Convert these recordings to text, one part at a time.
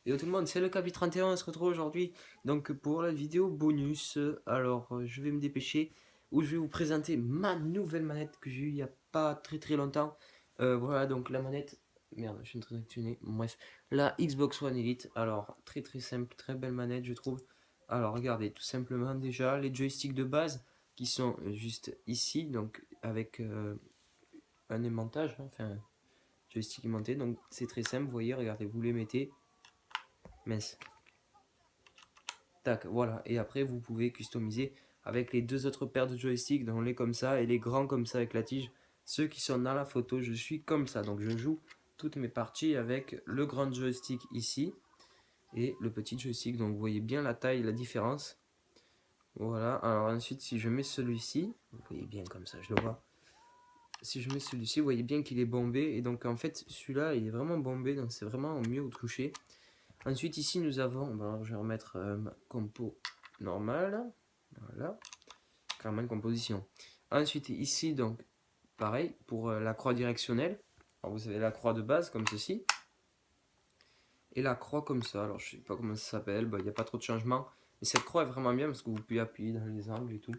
Yo tout le monde, c'est le Capi 31, on se retrouve aujourd'hui donc pour la vidéo bonus. Alors je vais me dépêcher où je vais vous présenter ma nouvelle manette que j'ai eue il n'y a pas très longtemps. Voilà donc la manette, merde je suis en train d'actionner, bref, la Xbox One Elite. Alors très simple, très belle manette je trouve. Alors regardez tout simplement déjà les joysticks de base qui sont juste ici, donc avec un aimantage, hein, enfin joystick aimanté, donc c'est très simple, vous voyez, regardez, vous les mettez. Mince. Tac, voilà. Et après, vous pouvez customiser avec les deux autres paires de joysticks, donc les comme ça et les grands comme ça avec la tige. Ceux qui sont dans la photo, je suis comme ça. Donc je joue toutes mes parties avec le grand joystick ici et le petit joystick. Donc vous voyez bien la taille, la différence. Voilà. Alors ensuite, si je mets celui-ci, vous voyez bien comme ça, je le vois. Si je mets celui-ci, vous voyez bien qu'il est bombé. Et donc en fait, celui-là, il est vraiment bombé. Donc c'est vraiment mieux au toucher. Ensuite, ici, nous avons, alors, je vais remettre ma compo normale. Voilà, carrément composition. Ensuite, ici, donc, pareil, pour la croix directionnelle. Alors, vous avez la croix de base, comme ceci. Et la croix comme ça. Alors, je sais pas comment ça s'appelle. Il n'y a pas trop de changement. Mais cette croix est vraiment bien parce que vous pouvez appuyer dans les angles et tout.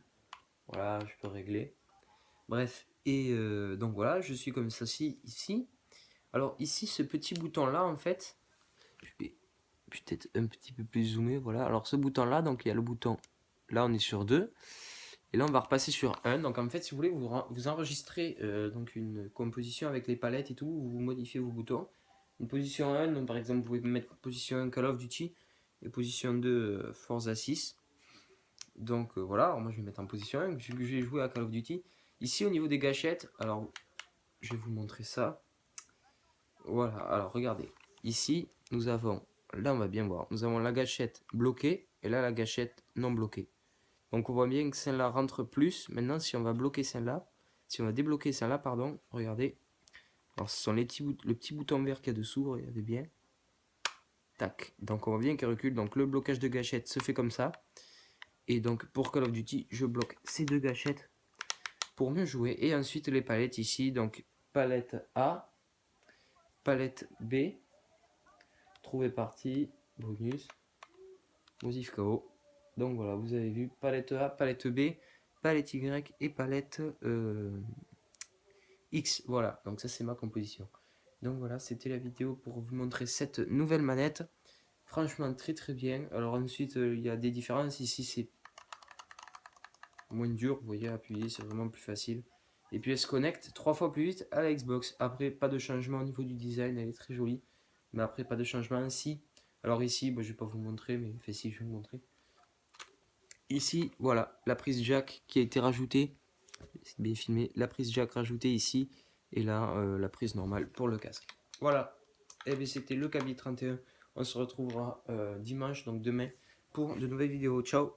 Voilà, je peux régler. Bref, et donc voilà, je suis comme ça ici. Alors, ici, ce petit bouton-là, en fait, je vais peut-être un petit peu plus zoomé, voilà. Alors ce bouton là, donc il y a le bouton, là on est sur 2, et là on va repasser sur 1. Donc en fait si vous voulez vous enregistrez donc une composition avec les palettes et tout, vous modifiez vos boutons. Une position 1, donc par exemple vous pouvez mettre position 1 Call of Duty et position 2 Forza 6. Donc voilà, alors moi je vais mettre en position 1 vu que j'ai joué à Call of Duty. Ici au niveau des gâchettes, alors je vais vous montrer ça. Voilà, alors regardez, ici nous avons, là on va bien voir, nous avons la gâchette bloquée et là la gâchette non bloquée. Donc on voit bien que celle-là rentre plus. Maintenant si on va bloquer celle-là, si on va débloquer celle-là, pardon, regardez. Alors ce sont le petit bouton vert qu'il y a dessous, regardez bien. Tac, donc on voit bien qu'il recule, donc le blocage de gâchette se fait comme ça. Et donc pour Call of Duty, je bloque ces deux gâchettes pour mieux jouer. Et ensuite les palettes ici, donc palette A, palette B, trouver partie, bonus, Mosif KO. Donc voilà, vous avez vu palette A, palette B, palette Y et palette X. Voilà, donc ça c'est ma composition. Donc voilà, c'était la vidéo pour vous montrer cette nouvelle manette. Franchement très bien. Alors ensuite il y a des différences. Ici c'est moins dur, vous voyez, appuyer c'est vraiment plus facile. Et puis elle se connecte 3 fois plus vite à la Xbox. Après pas de changement au niveau du design, elle est très jolie. Mais après pas de changement ici. Alors ici, bon, je vais pas vous montrer, mais enfin si je vais vous montrer. Ici, voilà, la prise jack qui a été rajoutée. C'est bien filmé. La prise jack rajoutée ici. Et là, la prise normale pour le casque. Voilà. Et bien c'était le Kaby 31. On se retrouvera dimanche, donc demain, pour de nouvelles vidéos. Ciao.